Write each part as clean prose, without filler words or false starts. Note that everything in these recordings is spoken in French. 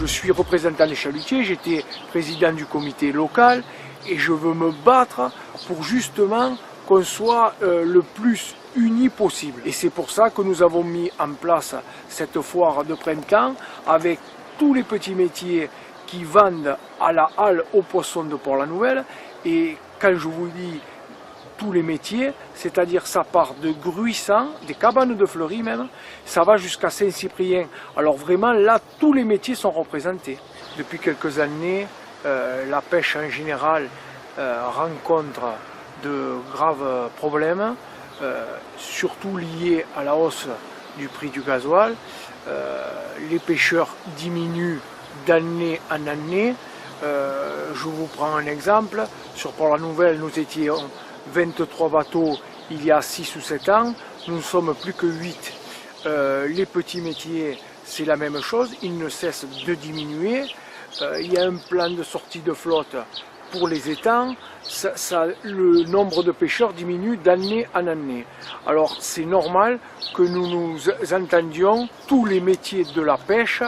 Je suis représentant des chalutiers, j'étais président du comité local et je veux me battre pour justement qu'on soit le plus unis possible. Et c'est pour ça que nous avons mis en place cette foire de printemps avec tous les petits métiers qui vendent à la halle aux poissons de Port-la-Nouvelle. Et quand je vous dis tous les métiers, c'est-à-dire ça part de Gruissant, des cabanes de Fleury même, ça va jusqu'à Saint-Cyprien. Alors vraiment là, tous les métiers sont représentés. Depuis quelques années, la pêche en général rencontre de graves problèmes, surtout liés à la hausse du prix du gasoil. Les pêcheurs diminuent d'année en année. Je vous prends un exemple. Sur Port-la-Nouvelle, nous étions 23 bateaux il y a 6 ou 7 ans. Nous ne sommes plus que 8. Les petits métiers, c'est la même chose. Ils ne cessent de diminuer. Il y a un plan de sortie de flotte pour les étangs. Le nombre de pêcheurs diminue d'année en année. Alors c'est normal que nous nous entendions tous les métiers de la pêche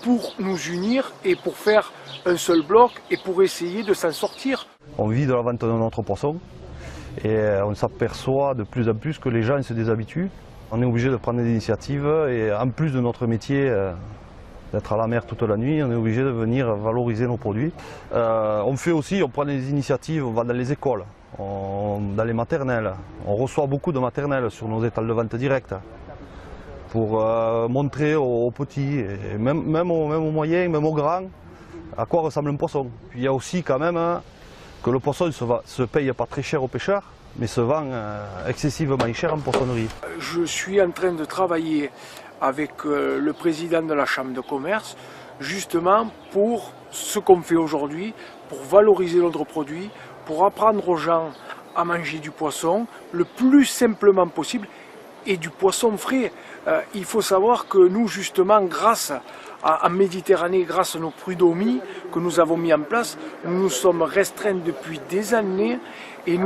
pour nous unir et pour faire un seul bloc et pour essayer de s'en sortir. On vit de la vente de notre poisson et on s'aperçoit de plus en plus que les gens se déshabituent. On est obligé de prendre des initiatives et en plus de notre métier d'être à la mer toute la nuit, on est obligé de venir valoriser nos produits. On prend des initiatives, on va dans les écoles, dans les maternelles. On reçoit beaucoup de maternelles sur nos étals de vente directe pour montrer aux petits, et même aux moyens, même aux grands, à quoi ressemble un poisson. Puis il y a aussi quand même que le poisson se paye pas très cher aux pêcheurs, mais se vend excessivement cher en poissonnerie. Je suis en train de travailler avec le président de la Chambre de commerce, justement pour ce qu'on fait aujourd'hui, pour valoriser notre produit, pour apprendre aux gens à manger du poisson le plus simplement possible et du poisson frais. Il faut savoir que nous, justement, grâce en Méditerranée, grâce à nos prud'hommies que nous avons mis en place, nous nous sommes restreints depuis des années et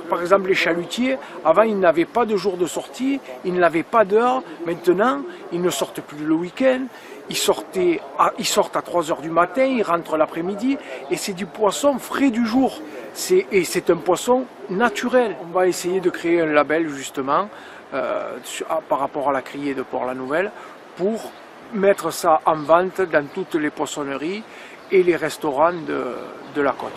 par exemple les chalutiers, avant ils n'avaient pas de jour de sortie, ils n'avaient pas d'heure, maintenant ils ne sortent plus le week-end, ils sortent à 3 h du matin, ils rentrent l'après-midi et c'est du poisson frais du jour. Et c'est un poisson naturel. On va essayer de créer un label justement par rapport à la criée de Port-la-Nouvelle pour mettre ça en vente dans toutes les poissonneries et les restaurants de la côte.